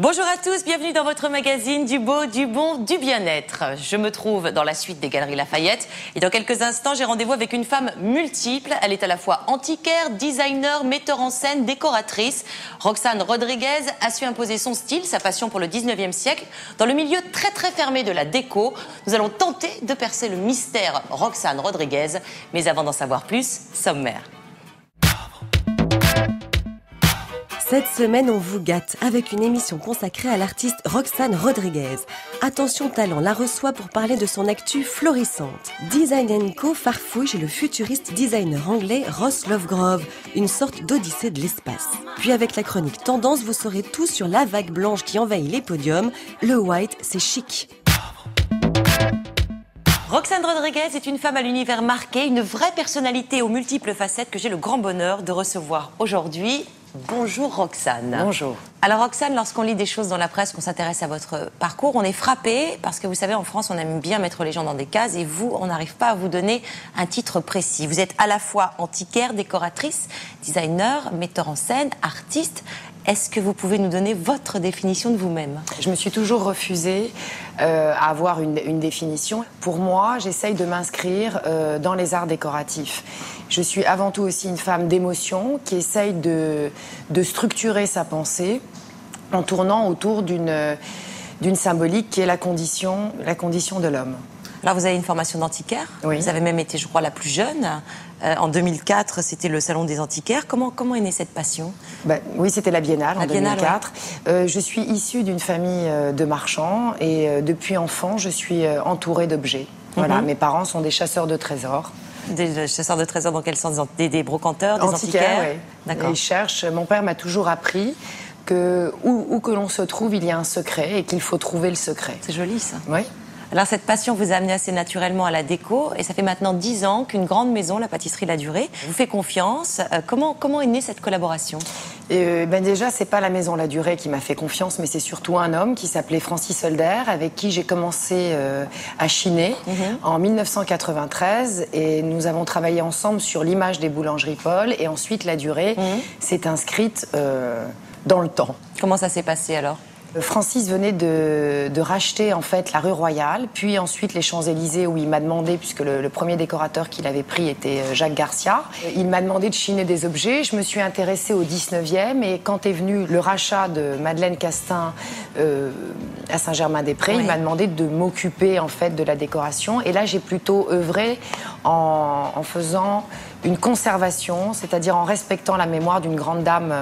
Bonjour à tous, bienvenue dans votre magazine du beau, du bon, du bien-être. Je me trouve dans la suite des Galeries Lafayette et dans quelques instants, j'ai rendez-vous avec une femme multiple. Elle est à la fois antiquaire, designer, metteur en scène, décoratrice. Roxane Rodriguez a su imposer son style, sa passion pour le 19e siècle. Dans le milieu très fermé de la déco, nous allons tenter de percer le mystère Roxane Rodriguez. Mais avant d'en savoir plus, sommaire. Cette semaine, on vous gâte avec une émission consacrée à l'artiste Roxane Rodriguez. Attention Talent la reçoit pour parler de son actu florissante. Design & Co farfouille chez le futuriste designer anglais Ross Lovegrove, une sorte d'odyssée de l'espace. Puis avec la chronique Tendance, vous saurez tout sur la vague blanche qui envahit les podiums. Le white, c'est chic. Roxane Rodriguez est une femme à l'univers marqué, une vraie personnalité aux multiples facettes que j'ai le grand bonheur de recevoir aujourd'hui. Bonjour Roxane. Bonjour. Alors Roxane, lorsqu'on lit des choses dans la presse, qu'on s'intéresse à votre parcours, on est frappé parce que vous savez, en France, on aime bien mettre les gens dans des cases et vous, on n'arrive pas à vous donner un titre précis. Vous êtes à la fois antiquaire, décoratrice, designer, metteur en scène, artiste. Est-ce que vous pouvez nous donner votre définition de vous-même ? Je me suis toujours refusée à avoir une définition. Pour moi, j'essaye de m'inscrire dans les arts décoratifs. Je suis avant tout aussi une femme d'émotion qui essaye de structurer sa pensée en tournant autour d'une symbolique qui est la condition de l'homme. Alors vous avez une formation d'antiquaire, oui. Vous avez même été, je crois, la plus jeune. En 2004, c'était le Salon des antiquaires. Comment est née cette passion ? Oui, c'était la Biennale en 2004. Ouais. Je suis issue d'une famille de marchands et depuis enfant, je suis entourée d'objets. Voilà, mes parents sont des chasseurs de trésors. Des chasseurs de trésors dans quel sens ? Des brocanteurs, des antiquaires, antiquaires, oui. D'accord. Ils cherchent. Mon père m'a toujours appris que où que l'on se trouve, il y a un secret et qu'il faut trouver le secret. C'est joli ça. Oui. Alors cette passion vous a amené assez naturellement à la déco et ça fait maintenant 10 ans qu'une grande maison, la pâtisserie La Durée, vous fait confiance. Comment est née cette collaboration ? Déjà, c'est pas la maison La Durée qui m'a fait confiance, mais c'est surtout un homme qui s'appelait Francis Holder, avec qui j'ai commencé à chiner en 1993 et nous avons travaillé ensemble sur l'image des boulangeries Paul et ensuite La Durée s'est inscrite dans le temps. Comment ça s'est passé alors ? Francis venait de racheter en fait la rue Royale, puis ensuite les Champs-Élysées où il m'a demandé, puisque le premier décorateur qu'il avait pris était Jacques Garcia, il m'a demandé de chiner des objets. Je me suis intéressée au 19e et quand est venu le rachat de Madeleine Castin à Saint-Germain-des-Prés, il m'a demandé de m'occuper en fait de la décoration et là j'ai plutôt œuvré en faisant une conservation, c'est-à-dire en respectant la mémoire d'une grande dame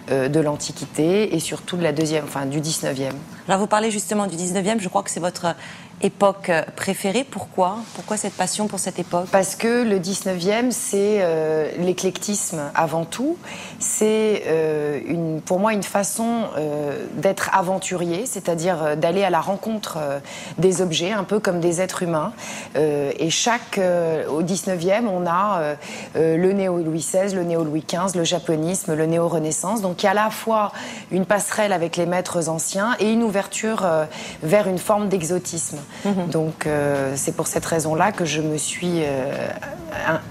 de l'Antiquité et surtout de du 19e. Alors vous parlez justement du 19e, je crois que c'est votre époque préférée. Pourquoi cette passion pour cette époque ? Parce que le 19e, c'est l'éclectisme avant tout. C'est pour moi une façon d'être aventurier, c'est-à-dire d'aller à la rencontre des objets, un peu comme des êtres humains. Et au 19e, on a le néo-Louis XVI, le néo-Louis XV, le japonisme, le néo-Renaissance. Donc il y a à la fois une passerelle avec les maîtres anciens et une ouverture vers une forme d'exotisme. Donc c'est pour cette raison-là que je me suis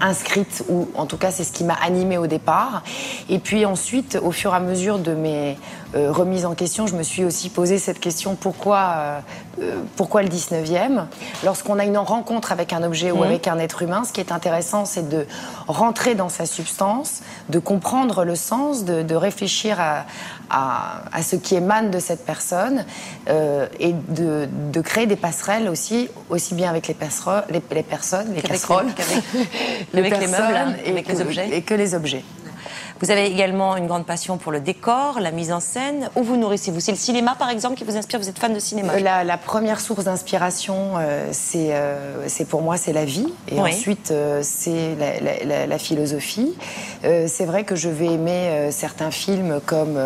inscrite, ou en tout cas c'est ce qui m'a animée au départ. Et puis ensuite, au fur et à mesure de mes remises en question, je me suis aussi posé cette question, pourquoi le 19e ? Lorsqu'on a une rencontre avec un objet ou avec un être humain, ce qui est intéressant, c'est de rentrer dans sa substance, de comprendre le sens, de réfléchir à ce qui émane de cette personne et de créer des passerelles aussi bien avec les personnes, les casseroles, avec les meubles, avec les objets. Et que les objets. Vous avez également une grande passion pour le décor, la mise en scène. Où vous nourrissez-vous ? C'est le cinéma, par exemple, qui vous inspire ? Vous êtes fan de cinéma ? La première source d'inspiration, c'est pour moi, c'est la vie. Et ensuite, c'est la philosophie. C'est vrai que je vais aimer certains films comme...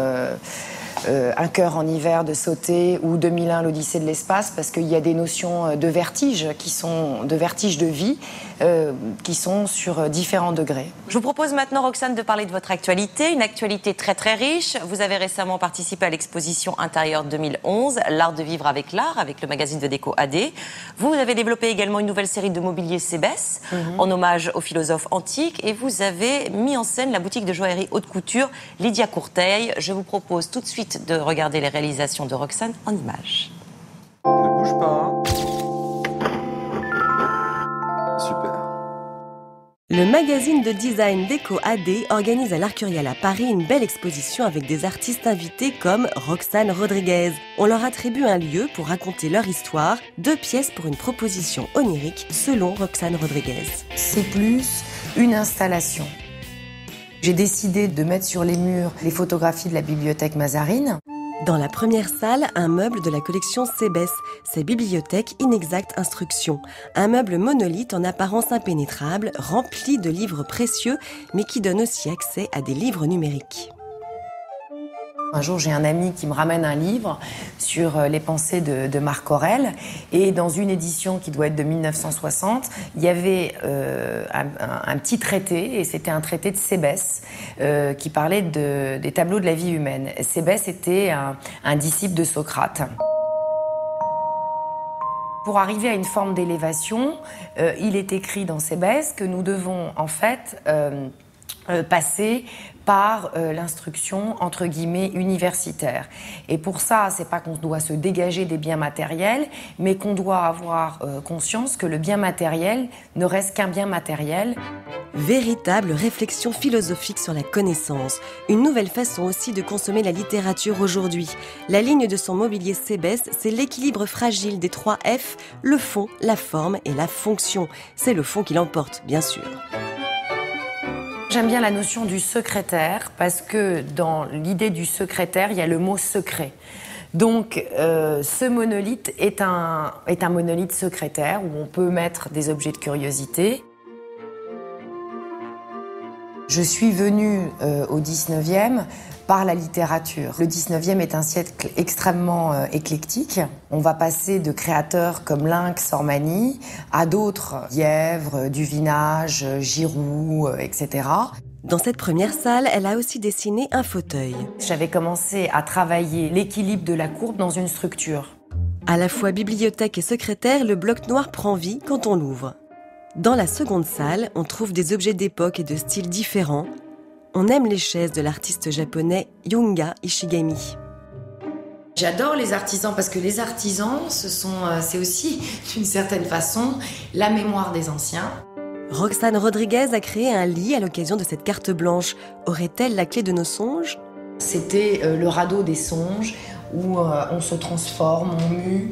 Un cœur en hiver de Sauté ou 2001 l'Odyssée de l'espace, parce qu'il y a des notions de vertige qui sont de vertige de vie qui sont sur différents degrés. Je vous propose maintenant, Roxane, de parler de votre actualité, une actualité très très riche. Vous avez récemment participé à l'exposition Intérieur 2011, L'art de vivre avec l'art, avec le magazine de déco AD. Vous avez développé également une nouvelle série de mobilier Cébès, en hommage aux philosophes antiques, et vous avez mis en scène la boutique de joaillerie haute couture Lydia Courteil. Je vous propose tout de suite de regarder les réalisations de Roxane en images. Ne bouge pas. Super. Le magazine de design Déco AD organise à l'Arcurial à Paris une belle exposition avec des artistes invités comme Roxane Rodriguez. On leur attribue un lieu pour raconter leur histoire, 2 pièces pour une proposition onirique selon Roxane Rodriguez. C'est plus une installation. J'ai décidé de mettre sur les murs les photographies de la bibliothèque Mazarine. Dans la première salle, un meuble de la collection Cébès, c'est Bibliothèque Inexacte Instruction. Un meuble monolithe en apparence impénétrable, rempli de livres précieux, mais qui donne aussi accès à des livres numériques. Un jour, j'ai un ami qui me ramène un livre sur les pensées de Marc Aurèle. Et dans une édition qui doit être de 1960, il y avait un petit traité, et c'était un traité de Cébès, qui parlait des tableaux de la vie humaine. Cébès était un disciple de Socrate. Pour arriver à une forme d'élévation, il est écrit dans Cébès que nous devons en fait passer par l'instruction entre guillemets universitaire. Et pour ça, c'est pas qu'on doit se dégager des biens matériels, mais qu'on doit avoir conscience que le bien matériel ne reste qu'un bien matériel. Véritable réflexion philosophique sur la connaissance. Une nouvelle façon aussi de consommer la littérature aujourd'hui. La ligne de son mobilier Cébès, c'est l'équilibre fragile des 3 F, le fond, la forme et la fonction. C'est le fond qui l'emporte, bien sûr. J'aime bien la notion du secrétaire parce que dans l'idée du secrétaire, il y a le mot secret. Donc ce monolithe est un monolithe secrétaire où on peut mettre des objets de curiosité. Je suis venue au 19e par la littérature. Le 19e est un siècle extrêmement éclectique. On va passer de créateurs comme Lynx, Ormani à d'autres, Yèvre, Duvinage, Giroud, etc. Dans cette première salle, elle a aussi dessiné un fauteuil. J'avais commencé à travailler l'équilibre de la courbe dans une structure. À la fois bibliothèque et secrétaire, le bloc noir prend vie quand on l'ouvre. Dans la seconde salle, on trouve des objets d'époque et de styles différents. On aime les chaises de l'artiste japonais Yunga Ishigami. J'adore les artisans parce que les artisans, c'est aussi, d'une certaine façon, la mémoire des anciens. Roxane Rodriguez a créé un lit à l'occasion de cette carte blanche. Aurait-elle la clé de nos songes ? C'était le radeau des songes où on se transforme, on mue.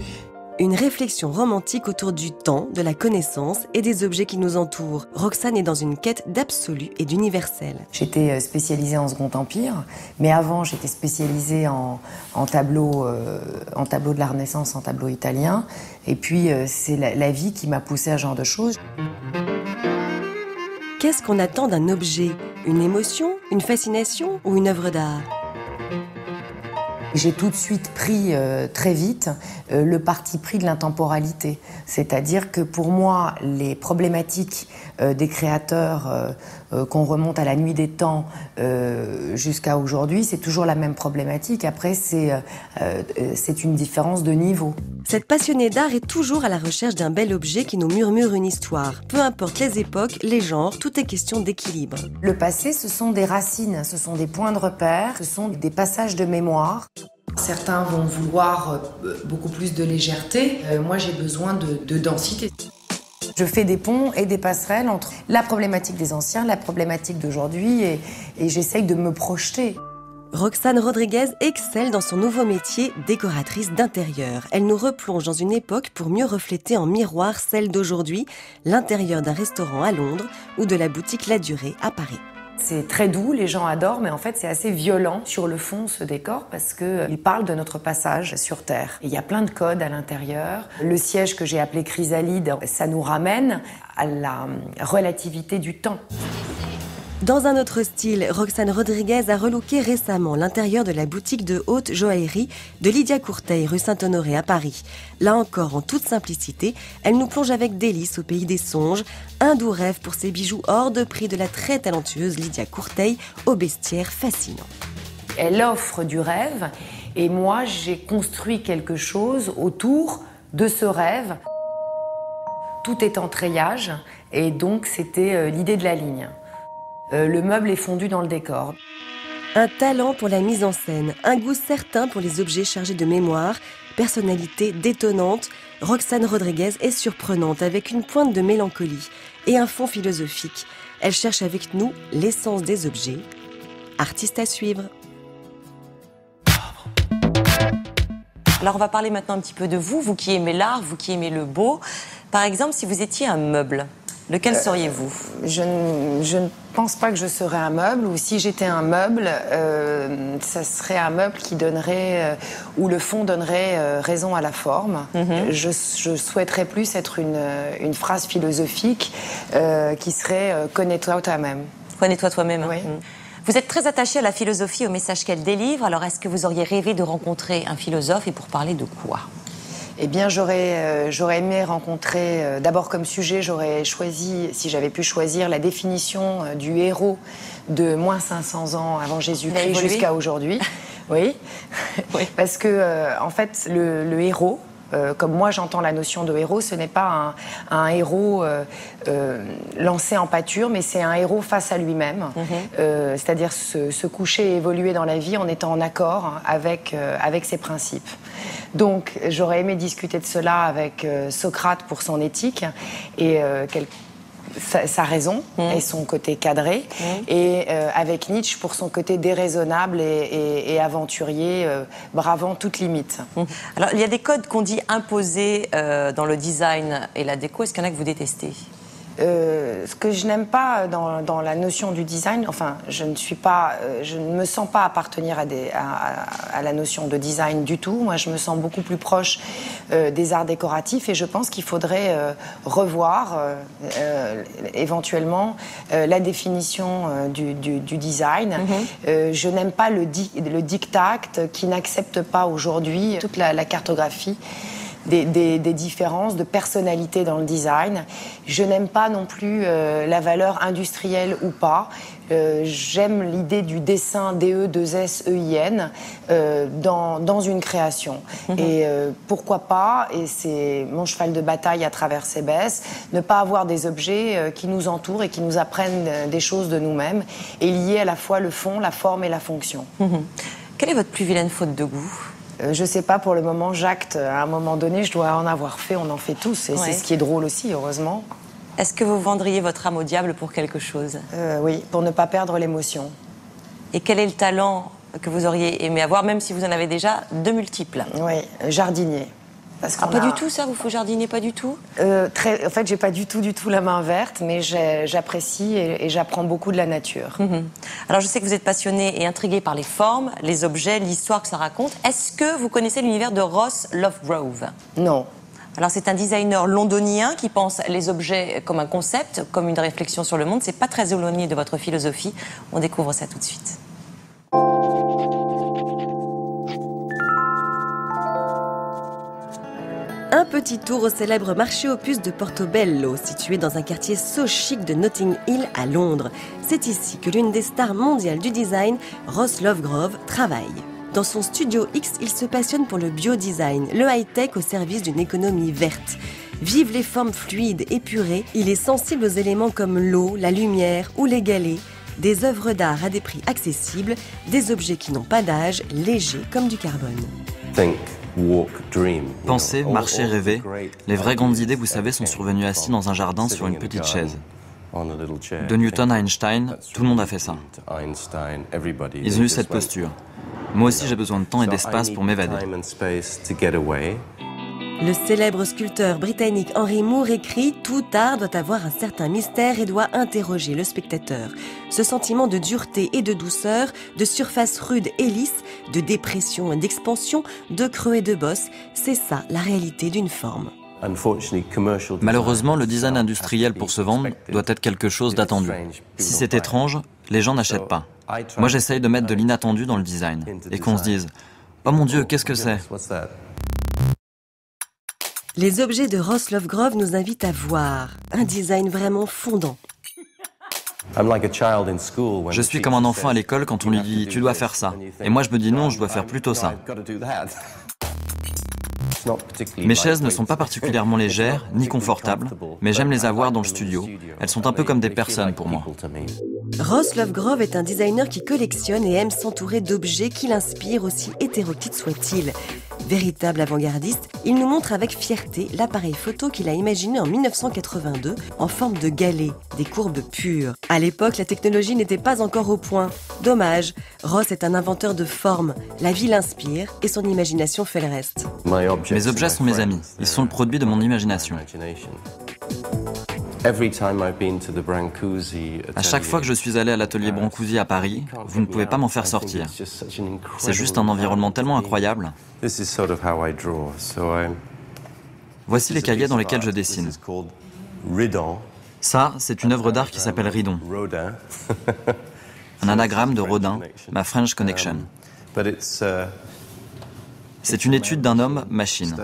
Une réflexion romantique autour du temps, de la connaissance et des objets qui nous entourent. Roxane est dans une quête d'absolu et d'universel. J'étais spécialisée en Second Empire, mais avant j'étais spécialisée en tableau de la Renaissance, en tableau italien. Et puis c'est la vie qui m'a poussée à ce genre de choses. Qu'est-ce qu'on attend d'un objet ? Une émotion, une fascination ou une œuvre d'art ? J'ai tout de suite pris très vite le parti pris de l'intemporalité. C'est-à-dire que pour moi, les problématiques des créateurs qu'on remonte à la nuit des temps jusqu'à aujourd'hui, c'est toujours la même problématique. Après, c'est une différence de niveau. Cette passionnée d'art est toujours à la recherche d'un bel objet qui nous murmure une histoire. Peu importe les époques, les genres, tout est question d'équilibre. Le passé, ce sont des racines, ce sont des points de repère, ce sont des passages de mémoire. Certains vont vouloir beaucoup plus de légèreté. Moi, j'ai besoin de densité. Je fais des ponts et des passerelles entre la problématique des anciens, la problématique d'aujourd'hui et j'essaye de me projeter. Roxane Rodriguez excelle dans son nouveau métier, décoratrice d'intérieur. Elle nous replonge dans une époque pour mieux refléter en miroir celle d'aujourd'hui, l'intérieur d'un restaurant à Londres ou de la boutique La Durée à Paris. C'est très doux, les gens adorent, mais en fait c'est assez violent sur le fond ce décor parce qu'il parle de notre passage sur Terre. Et il y a plein de codes à l'intérieur. Le siège que j'ai appelé chrysalide, ça nous ramène à la relativité du temps. Dans un autre style, Roxane Rodriguez a relooké récemment l'intérieur de la boutique de haute joaillerie de Lydia Courteil, rue Saint-Honoré à Paris. Là encore, en toute simplicité, elle nous plonge avec délice au pays des songes, un doux rêve pour ces bijoux hors de prix de la très talentueuse Lydia Courteil, au bestiaire fascinant. Elle offre du rêve et moi j'ai construit quelque chose autour de ce rêve. Tout est en treillage et donc c'était l'idée de la ligne. Le meuble est fondu dans le décor. Un talent pour la mise en scène, un goût certain pour les objets chargés de mémoire, personnalité détonnante, Roxane Rodriguez est surprenante avec une pointe de mélancolie et un fond philosophique. Elle cherche avec nous l'essence des objets. Artiste à suivre. Alors on va parler maintenant un petit peu de vous, vous qui aimez l'art, vous qui aimez le beau. Par exemple, si vous étiez un meuble, lequel seriez-vous ? Je ne pense pas que je serais un meuble, ou si j'étais un meuble, ça serait un meuble qui donnerait, où le fond donnerait raison à la forme. Je souhaiterais plus être une phrase philosophique qui serait « connais-toi toi-même ». Connais-toi toi-même. Oui. Vous êtes très attaché à la philosophie, au message qu'elle délivre. Alors est-ce que vous auriez rêvé de rencontrer un philosophe et pour parler de quoi ? Eh bien, j'aurais aimé rencontrer, d'abord comme sujet, j'aurais choisi, si j'avais pu choisir, la définition du héros de moins 500 ans avant Jésus-Christ jusqu'à aujourd'hui. Oui. Oui. Parce que, en fait, le héros, comme moi j'entends la notion de héros, ce n'est pas un héros lancé en pâture, mais c'est un héros face à lui-même. C'est-à-dire se coucher et évoluer dans la vie en étant en accord avec ses principes. Donc j'aurais aimé discuter de cela avec Socrate pour son éthique et sa raison et son côté cadré, et avec Nietzsche pour son côté déraisonnable et aventurier, bravant toute limite. Alors, il y a des codes qu'on dit imposés dans le design et la déco. Est-ce qu'il y en a que vous détestez ? Ce que je n'aime pas dans la notion du design, enfin, je ne me sens pas appartenir à la notion de design du tout. Moi, je me sens beaucoup plus proche des arts décoratifs et je pense qu'il faudrait revoir éventuellement la définition du design. Je n'aime pas le diktat qui n'accepte pas aujourd'hui toute la cartographie des différences de personnalité dans le design. Je n'aime pas non plus la valeur industrielle ou pas. J'aime l'idée du dessin DE2SEIN dans une création. Et pourquoi pas, et c'est mon cheval de bataille à travers CBS, ne pas avoir des objets qui nous entourent et qui nous apprennent des choses de nous-mêmes et lier à la fois le fond, la forme et la fonction. Quelle est votre plus vilaine faute de goût ? Je sais pas, pour le moment, j'acte. À un moment donné, je dois en avoir fait, on en fait tous. Et c'est ce qui est drôle aussi, heureusement. Est-ce que vous vendriez votre âme au diable pour quelque chose ? Oui, pour ne pas perdre l'émotion. Et quel est le talent que vous auriez aimé avoir, même si vous en avez déjà de multiples ? Oui, jardinier. Parce pas du tout, ça ? Vous faut jardiner pas du tout ? En fait, j'ai pas du tout la main verte, mais j'apprécie et j'apprends beaucoup de la nature. Alors, je sais que vous êtes passionné et intrigué par les formes, les objets, l'histoire que ça raconte. Est-ce que vous connaissez l'univers de Ross Lovegrove ? Non. Alors, c'est un designer londonien qui pense les objets comme un concept, comme une réflexion sur le monde. C'est pas très éloigné de votre philosophie. On découvre ça tout de suite. Un petit tour au célèbre marché aux puces de Portobello, situé dans un quartier so chic de Notting Hill à Londres. C'est ici que l'une des stars mondiales du design, Ross Lovegrove, travaille. Dans son studio X, il se passionne pour le bio-design, le high-tech au service d'une économie verte. Vive les formes fluides, épurées, il est sensible aux éléments comme l'eau, la lumière ou les galets. Des œuvres d'art à des prix accessibles, des objets qui n'ont pas d'âge, légers comme du carbone. Penser, marcher, rêver. Les vraies grandes idées, vous savez, sont survenues assis dans un jardin sur une petite chaise. De Newton à Einstein, tout le monde a fait ça. Ils ont eu cette posture. Moi aussi, j'ai besoin de temps et d'espace pour m'évader. Le célèbre sculpteur britannique Henry Moore écrit « Tout art doit avoir un certain mystère et doit interroger le spectateur. Ce sentiment de dureté et de douceur, de surface rude et lisse, de dépression et d'expansion, de creux et de bosses, c'est ça la réalité d'une forme. » Malheureusement, le design industriel pour se vendre doit être quelque chose d'attendu. Si c'est étrange, les gens n'achètent pas. Moi, j'essaye de mettre de l'inattendu dans le design et qu'on se dise « Oh mon Dieu, qu'est-ce que c'est ?» Les objets de Ross Lovegrove nous invitent à voir un design vraiment fondant. Je suis comme un enfant à l'école quand on lui dit « Tu dois faire ça ». Et moi, je me dis « Non, je dois faire plutôt ça ». Mes chaises ne sont pas particulièrement légères ni confortables, mais j'aime les avoir dans le studio. Elles sont un peu comme des personnes pour moi. Ross Lovegrove est un designer qui collectionne et aime s'entourer d'objets qui l'inspirent, aussi hétéroclites soient-ils. Véritable avant-gardiste, il nous montre avec fierté l'appareil photo qu'il a imaginé en 1982 en forme de galet, des courbes pures. À l'époque, la technologie n'était pas encore au point. Dommage, Ross est un inventeur de formes. La vie l'inspire et son imagination fait le reste. Mes objets sont mes amis. Ils sont le produit de mon imagination. À chaque fois que je suis allé à l'atelier Brancusi à Paris, vous ne pouvez pas m'en faire sortir. C'est juste un environnement tellement incroyable. Voici les cahiers dans lesquels je dessine. Ça, c'est une œuvre d'art qui s'appelle Ridon. Un anagramme de Rodin, ma French Connection. C'est une étude d'un homme-machine.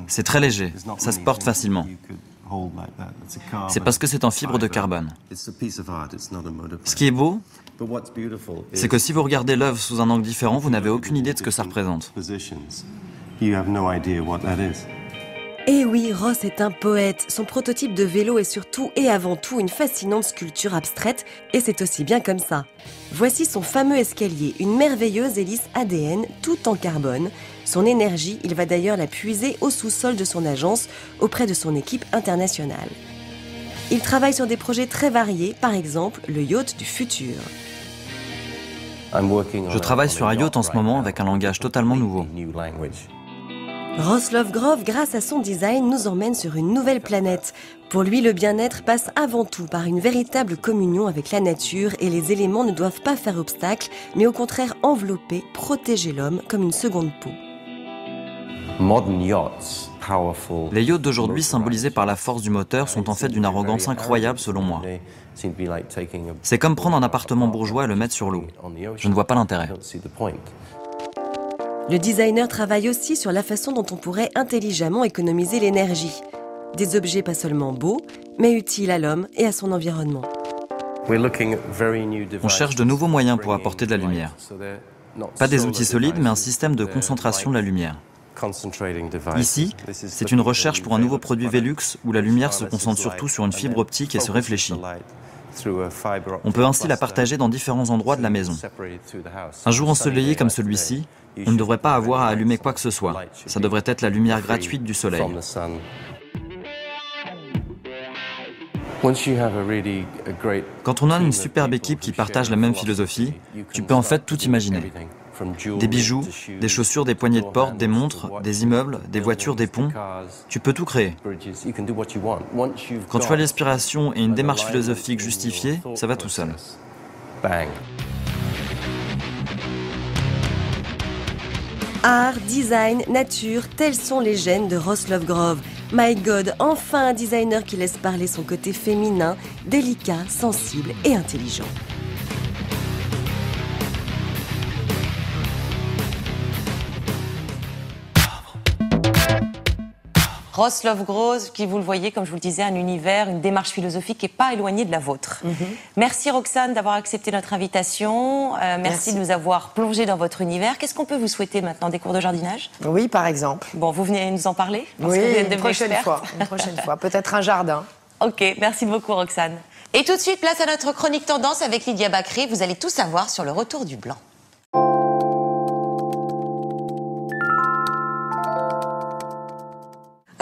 C'est très léger, ça se porte facilement. C'est parce que c'est en fibre de carbone. Ce qui est beau, c'est que si vous regardez l'œuvre sous un angle différent, vous n'avez aucune idée de ce que ça représente. Et oui, Ross est un poète. Son prototype de vélo est surtout et avant tout une fascinante sculpture abstraite, et c'est aussi bien comme ça. Voici son fameux escalier, une merveilleuse hélice ADN, tout en carbone. Son énergie, il va d'ailleurs la puiser au sous-sol de son agence, auprès de son équipe internationale. Il travaille sur des projets très variés, par exemple le yacht du futur. Je travaille sur un yacht en ce moment avec un langage totalement nouveau. Ross Lovegrove, grâce à son design, nous emmène sur une nouvelle planète. Pour lui, le bien-être passe avant tout par une véritable communion avec la nature et les éléments ne doivent pas faire obstacle, mais au contraire envelopper, protéger l'homme comme une seconde peau. Les yachts d'aujourd'hui, symbolisés par la force du moteur, sont en fait d'une arrogance incroyable selon moi. C'est comme prendre un appartement bourgeois et le mettre sur l'eau. Je ne vois pas l'intérêt. Le designer travaille aussi sur la façon dont on pourrait intelligemment économiser l'énergie. Des objets pas seulement beaux, mais utiles à l'homme et à son environnement. On cherche de nouveaux moyens pour apporter de la lumière. Pas des outils solides, mais un système de concentration de la lumière. Ici, c'est une recherche pour un nouveau produit Velux où la lumière se concentre surtout sur une fibre optique et se réfléchit. On peut ainsi la partager dans différents endroits de la maison. Un jour ensoleillé comme celui-ci, on ne devrait pas avoir à allumer quoi que ce soit. Ça devrait être la lumière gratuite du soleil. Quand on a une superbe équipe qui partage la même philosophie, tu peux en fait tout imaginer. Des bijoux, des chaussures, des poignées de porte, des montres, des immeubles, des voitures, des ponts. Tu peux tout créer. Quand tu as l'inspiration et une démarche philosophique justifiée, ça va tout seul. Art, design, nature, tels sont les gènes de Ross Lovegrove. My God, enfin un designer qui laisse parler son côté féminin, délicat, sensible et intelligent. Ross Lovegrove, qui, vous le voyez, comme je vous le disais, un univers, une démarche philosophique qui n'est pas éloignée de la vôtre. Merci Roxane d'avoir accepté notre invitation. Merci de nous avoir plongé dans votre univers. Qu'est-ce qu'on peut vous souhaiter maintenant? Des cours de jardinage? Oui, par exemple. Bon, vous venez nous en parler? Oui, une prochaine fois. Peut-être un jardin. Ok, merci beaucoup Roxane. Et tout de suite, place à notre chronique tendance avec Lydia Bakri. Vous allez tout savoir sur le retour du blanc.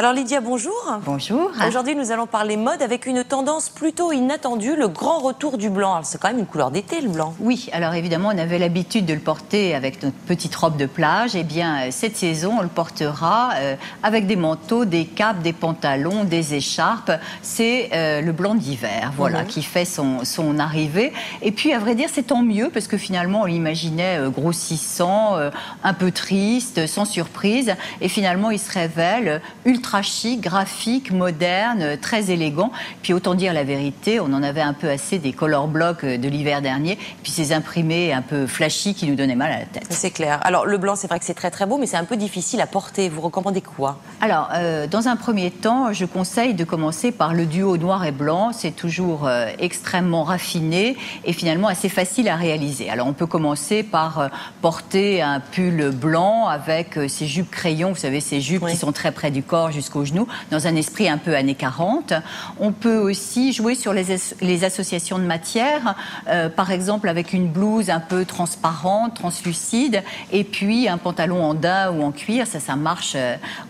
Alors Lydia, bonjour. Bonjour. Aujourd'hui, nous allons parler mode avec une tendance plutôt inattendue, le grand retour du blanc. Alors, c'est quand même une couleur d'été, le blanc. Oui, alors évidemment, on avait l'habitude de le porter avec notre petite robe de plage. Eh bien, cette saison, on le portera avec des manteaux, des capes, des pantalons, des écharpes. C'est le blanc d'hiver, voilà, qui fait son arrivée. Et puis, à vrai dire, c'est tant mieux, parce que finalement, on l'imaginait grossissant, un peu triste, sans surprise. Et finalement, il se révèle ultra chic, graphique, moderne, très élégant. Puis autant dire la vérité, on en avait un peu assez des color blocks de l'hiver dernier, puis ces imprimés un peu flashy qui nous donnaient mal à la tête. C'est clair. Alors le blanc, c'est vrai que c'est très très beau, mais c'est un peu difficile à porter. Vous recommandez quoi? Alors, dans un premier temps, je conseille de commencer par le duo noir et blanc. C'est toujours extrêmement raffiné et finalement assez facile à réaliser. Alors on peut commencer par porter un pull blanc avec ces jupes crayons, vous savez, ces jupes qui sont très près du corps jusqu'aux genoux, dans un esprit un peu années 40. On peut aussi jouer sur les associations de matières, par exemple avec une blouse un peu transparente, translucide, et puis un pantalon en daim ou en cuir, ça marche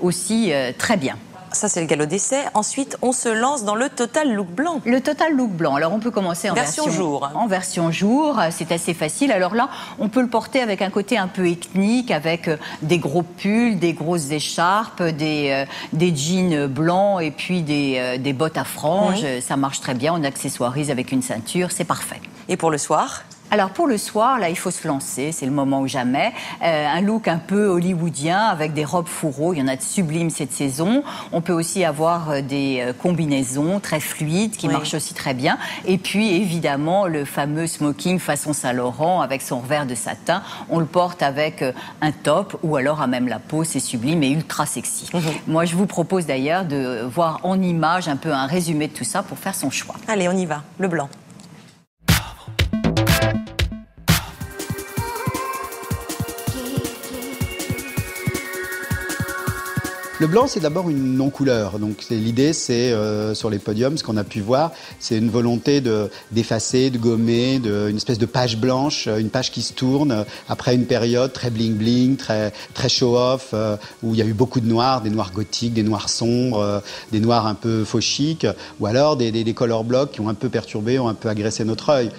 aussi très bien. Ça, c'est le galop d'essai. Ensuite, on se lance dans le total look blanc. Le total look blanc. Alors, on peut commencer en version jour. En version jour, c'est assez facile. Alors là, on peut le porter avec un côté un peu ethnique, avec des gros pulls, des grosses écharpes, des jeans blancs et puis des bottes à franges. Ça marche très bien. On accessoirise avec une ceinture, c'est parfait. Et pour le soir ? Alors pour le soir, là, il faut se lancer, c'est le moment ou jamais. Un look un peu hollywoodien avec des robes fourreaux, il y en a de sublimes cette saison. On peut aussi avoir des combinaisons très fluides qui marchent aussi très bien. Et puis évidemment le fameux smoking façon Saint-Laurent avec son revers de satin. On le porte avec un top ou alors à même la peau, c'est sublime et ultra sexy. Moi je vous propose d'ailleurs de voir en image un peu un résumé de tout ça pour faire son choix. Allez, on y va, le blanc. Le blanc, c'est d'abord une non-couleur. Donc l'idée, c'est sur les podiums, ce qu'on a pu voir, c'est une volonté d'effacer, de gommer, une espèce de page blanche, une page qui se tourne après une période très bling-bling, très show-off, où il y a eu beaucoup de noirs, des noirs gothiques, des noirs sombres, des noirs un peu faux chic, ou alors des color blocks qui ont un peu perturbé, ont un peu agressé notre œil.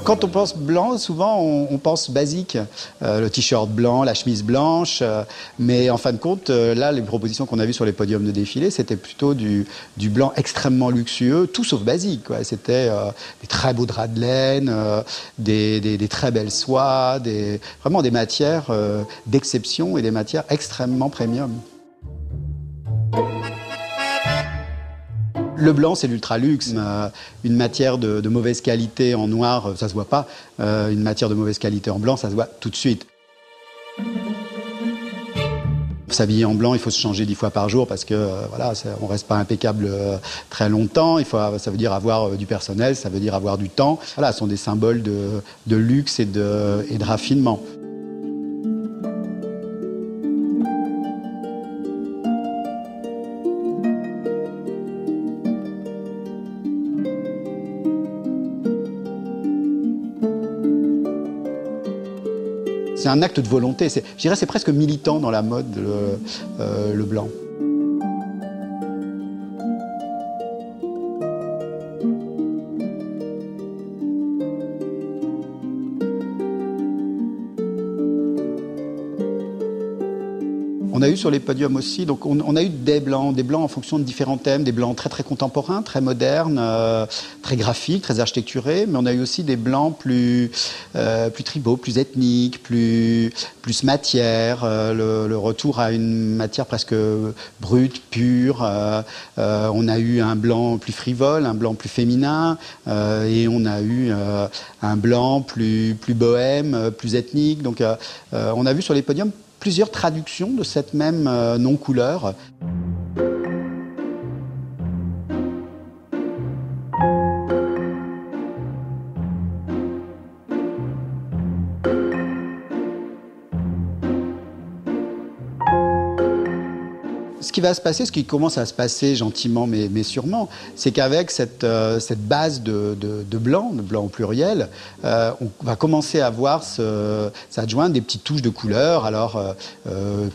Quand on pense blanc, souvent on pense basique, le t-shirt blanc, la chemise blanche, mais en fin de compte, là, les propositions qu'on a vues sur les podiums de défilé, c'était plutôt du blanc extrêmement luxueux, tout sauf basique, quoi. C'était des très beaux draps de laine, des très belles soies, vraiment des matières d'exception et des matières extrêmement premium. Le blanc, c'est l'ultra-luxe. Une matière de mauvaise qualité en noir, ça se voit pas. Une matière de mauvaise qualité en blanc, ça se voit tout de suite. Pour s'habiller en blanc, il faut se changer 10 fois par jour parce que voilà, on reste pas impeccable très longtemps. Ça veut dire avoir du personnel, ça veut dire avoir du temps. Voilà, ce sont des symboles de luxe et de raffinement. C'est un acte de volonté. Je dirais c'est presque militant dans la mode, le blanc. On a eu sur les podiums aussi, donc on a eu des blancs en fonction de différents thèmes, des blancs très très contemporains, très modernes, très graphiques, très architecturés, mais on a eu aussi des blancs plus tribaux, plus ethniques, plus matière, le retour à une matière presque brute, pure. On a eu un blanc plus frivole, un blanc plus féminin, et on a eu un blanc plus bohème, plus ethnique. Donc on a vu sur les podiums plusieurs traductions de cette même non-couleur. ce qui va se passer, ce qui commence à se passer gentiment mais sûrement, c'est qu'avec cette base de blanc au pluriel, on va commencer à voir s'adjoindre des petites touches de couleurs, alors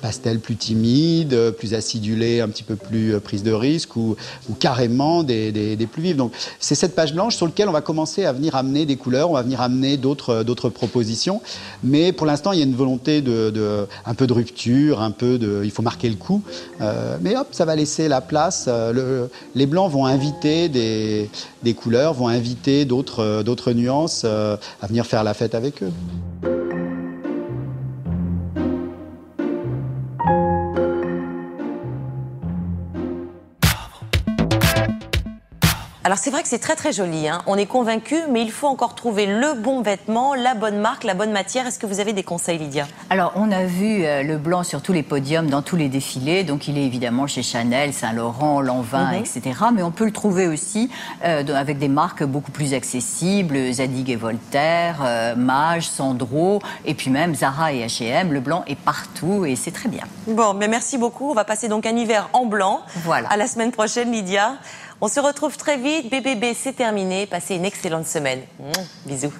pastel plus timide, plus acidulé, un petit peu plus prise de risque, ou carrément des plus vives. Donc c'est cette page blanche sur laquelle on va commencer à venir amener des couleurs, on va venir amener d'autres propositions, mais pour l'instant il y a une volonté un peu de rupture, il faut marquer le coup, mais hop, ça va laisser la place. Les blancs vont inviter des couleurs, vont inviter d'autres nuances à venir faire la fête avec eux. Alors c'est vrai que c'est très très joli, hein. On est convaincu, mais il faut encore trouver le bon vêtement, la bonne marque, la bonne matière. Est-ce que vous avez des conseils, Lydia? Alors on a vu le blanc sur tous les podiums, dans tous les défilés, donc il est évidemment chez Chanel, Saint-Laurent, Lanvin, etc. Mais on peut le trouver aussi avec des marques beaucoup plus accessibles, Zadig et Voltaire, Maje, Sandro, et puis même Zara et H&M. Le blanc est partout et c'est très bien. Bon, mais merci beaucoup. On va passer donc un hiver en blanc. Voilà. À la semaine prochaine, Lydia. On se retrouve très vite. BBB, c'est terminé. Passez une excellente semaine. Bisous.